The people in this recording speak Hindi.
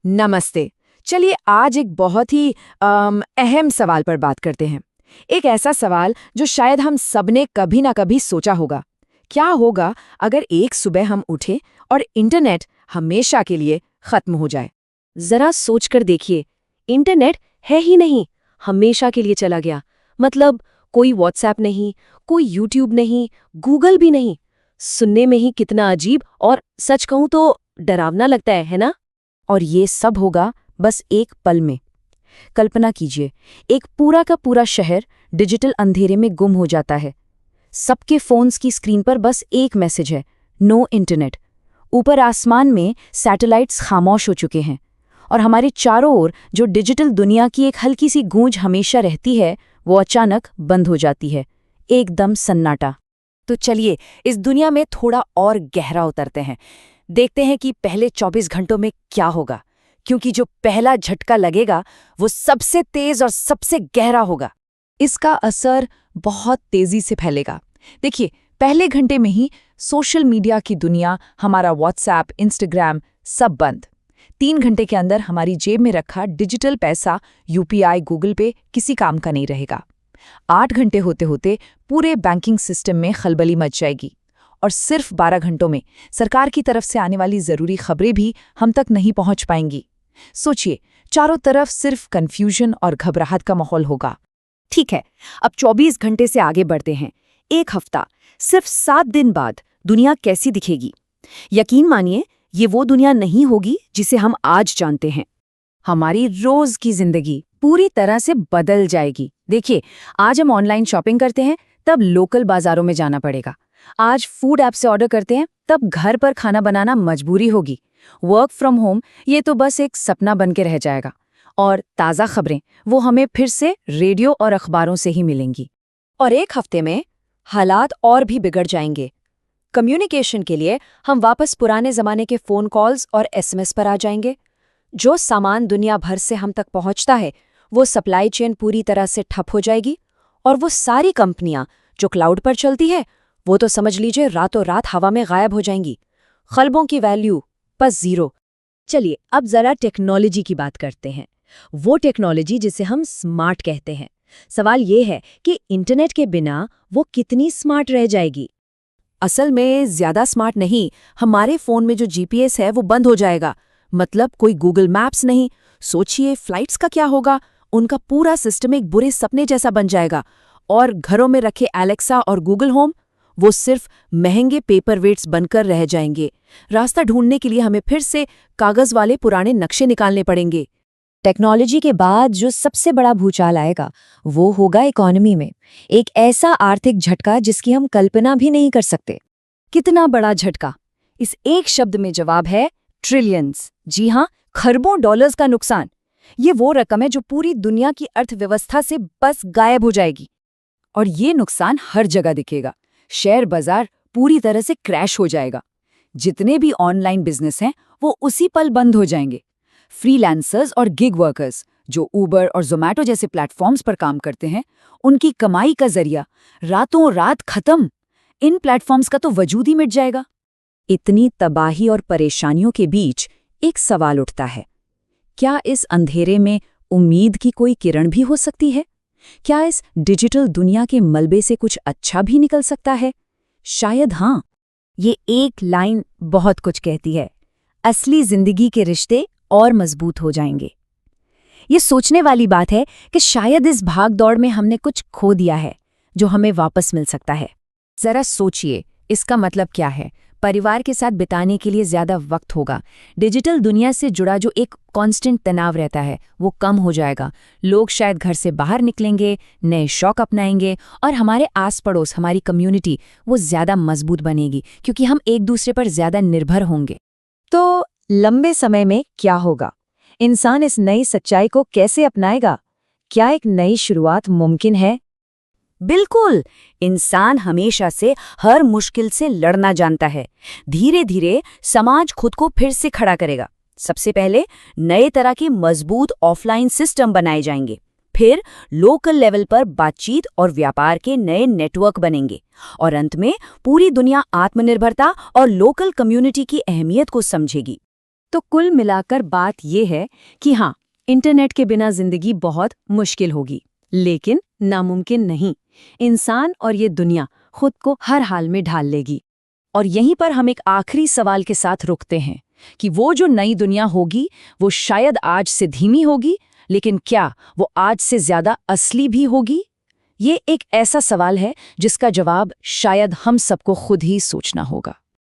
नमस्ते। चलिए आज एक बहुत ही अहम सवाल पर बात करते हैं। एक ऐसा सवाल जो शायद हम सबने कभी ना कभी सोचा होगा। क्या होगा अगर एक सुबह हम उठे और इंटरनेट हमेशा के लिए खत्म हो जाए? जरा सोचकर देखिए, इंटरनेट है ही नहीं, हमेशा के लिए चला गया। मतलब कोई व्हाट्सएप नहीं, कोई यूट्यूब नहीं, गूगल भी नहीं। सुनने में ही कितना अजीब और सच कहूं तो डरावना लगता है ना? और ये सब होगा बस एक पल में। कल्पना कीजिए, एक पूरा का पूरा शहर डिजिटल अंधेरे में गुम हो जाता है। सबके फोन्स की स्क्रीन पर बस एक मैसेज है, नो इंटरनेट। ऊपर आसमान में सैटेलाइट्स खामोश हो चुके हैं और हमारे चारों ओर जो डिजिटल दुनिया की एक हल्की सी गूंज हमेशा रहती है, वो अचानक बंद हो जाती है। एकदम सन्नाटा। तो चलिए इस दुनिया में थोड़ा और गहरा उतरते हैं। देखते हैं कि पहले 24 घंटों में क्या होगा, क्योंकि जो पहला झटका लगेगा वो सबसे तेज और सबसे गहरा होगा। इसका असर बहुत तेजी से फैलेगा। देखिए, पहले घंटे में ही सोशल मीडिया की दुनिया, हमारा व्हाट्सएप, इंस्टाग्राम सब बंद। 3 घंटे के अंदर हमारी जेब में रखा डिजिटल पैसा, यूपीआई, गूगल पे किसी काम का नहीं रहेगा। 8 घंटे होते होते पूरे बैंकिंग सिस्टम में खलबली मच जाएगी। और सिर्फ 12 घंटों में सरकार की तरफ से आने वाली जरूरी खबरें भी हम तक नहीं पहुंच पाएंगी। सोचिए, चारों तरफ सिर्फ कंफ्यूजन और घबराहट का माहौल होगा। ठीक है, अब 24 घंटे से आगे बढ़ते हैं। एक हफ्ता, सिर्फ 7 दिन बाद दुनिया कैसी दिखेगी? यकीन मानिए, ये वो दुनिया नहीं होगी जिसे हम आज जानते हैं। हमारी रोज की जिंदगी पूरी तरह से बदल जाएगी। देखिए, आज हम ऑनलाइन शॉपिंग करते हैं, तब लोकल बाजारों में जाना पड़ेगा। आज फूड ऐप से ऑर्डर करते हैं, तब घर पर खाना बनाना मजबूरी होगी। वर्क फ्रॉम होम ये तो बस एक सपना बन के रह जाएगा। और ताज़ा खबरें वो हमें फिर से रेडियो और अखबारों से ही मिलेंगी। और एक हफ्ते में हालात और भी बिगड़ जाएंगे। कम्युनिकेशन के लिए हम वापस पुराने ज़माने के फ़ोन कॉल्स और एसएमएस पर आ जाएंगे। जो सामान दुनिया भर से हम तक पहुंचता है, वो सप्लाई चेन पूरी तरह से ठप हो जाएगी। और वो सारी कंपनियां जो क्लाउड पर चलती है, वो तो समझ लीजिए रातों रात हवा में गायब हो जाएंगी। खलबों की वैल्यू बस जीरो। चलिए अब जरा टेक्नोलॉजी की बात करते हैं। वो टेक्नोलॉजी जिसे हम स्मार्ट कहते हैं। सवाल ये है कि इंटरनेट के बिना वो कितनी स्मार्ट रह जाएगी? असल में ज्यादा स्मार्ट नहीं। हमारे फोन में जो जीपीएस है वो बंद हो जाएगा। मतलब कोई गूगल मैप्स नहीं। सोचिए फ्लाइट्स का क्या होगा? उनका पूरा सिस्टम एक बुरे सपने जैसा बन जाएगा। और घरों में रखे एलेक्सा और गूगल होम, वो सिर्फ महंगे पेपर वेट्स बनकर रह जाएंगे। रास्ता ढूंढने के लिए हमें फिर से कागज वाले पुराने नक्शे निकालने पड़ेंगे। टेक्नोलॉजी के बाद जो सबसे बड़ा भूचाल आएगा वो होगा इकोनॉमी में। एक ऐसा आर्थिक झटका जिसकी हम कल्पना भी नहीं कर सकते। कितना बड़ा झटका? इस एक शब्द में जवाब है ट्रिलियंस। जी हाँ, खरबों डॉलर्स का नुकसान। ये वो रकम है जो पूरी दुनिया की अर्थव्यवस्था से बस गायब हो जाएगी। और ये नुकसान हर जगह दिखेगा। शेयर बाजार पूरी तरह से क्रैश हो जाएगा। जितने भी ऑनलाइन बिजनेस हैं वो उसी पल बंद हो जाएंगे। फ्रीलांसर्स और गिग वर्कर्स जो उबर और जोमैटो जैसे प्लेटफॉर्म्स पर काम करते हैं, उनकी कमाई का जरिया रातों रात खत्म। इन प्लेटफॉर्म्स का तो वजूद ही मिट जाएगा। इतनी तबाही और परेशानियों के बीच एक सवाल उठता है, क्या इस अंधेरे में उम्मीद की कोई किरण भी हो सकती है? क्या इस डिजिटल दुनिया के मलबे से कुछ अच्छा भी निकल सकता है? शायद हाँ। ये एक लाइन बहुत कुछ कहती है, असली जिंदगी के रिश्ते और मजबूत हो जाएंगे। ये सोचने वाली बात है कि शायद इस भाग-दौड़ में हमने कुछ खो दिया है जो हमें वापस मिल सकता है। जरा सोचिए, इसका मतलब क्या है? परिवार के साथ बिताने के लिए ज्यादा वक्त होगा। डिजिटल दुनिया से जुड़ा जो एक कांस्टेंट तनाव रहता है वो कम हो जाएगा। लोग शायद घर से बाहर निकलेंगे, नए शौक अपनाएंगे और हमारे आस पड़ोस, हमारी कम्युनिटी वो ज्यादा मजबूत बनेगी क्योंकि हम एक दूसरे पर ज्यादा निर्भर होंगे। तो लंबे समय में क्या होगा? इंसान इस नई सच्चाई को कैसे अपनाएगा? क्या एक नई शुरुआत मुमकिन है? बिल्कुल। इंसान हमेशा से हर मुश्किल से लड़ना जानता है। धीरे धीरे समाज खुद को फिर से खड़ा करेगा। सबसे पहले नए तरह के मजबूत ऑफलाइन सिस्टम बनाए जाएंगे। फिर लोकल लेवल पर बातचीत और व्यापार के नए नेटवर्क बनेंगे। और अंत में पूरी दुनिया आत्मनिर्भरता और लोकल कम्युनिटी की अहमियत को समझेगी। तो कुल मिलाकर बात ये है कि हाँ, इंटरनेट के बिना जिंदगी बहुत मुश्किल होगी, लेकिन नामुमकिन नहीं। इंसान और ये दुनिया खुद को हर हाल में ढाल लेगी। और यहीं पर हम एक आखिरी सवाल के साथ रुकते हैं कि वो जो नई दुनिया होगी वो शायद आज से धीमी होगी, लेकिन क्या वो आज से ज्यादा असली भी होगी? ये एक ऐसा सवाल है जिसका जवाब शायद हम सबको खुद ही सोचना होगा।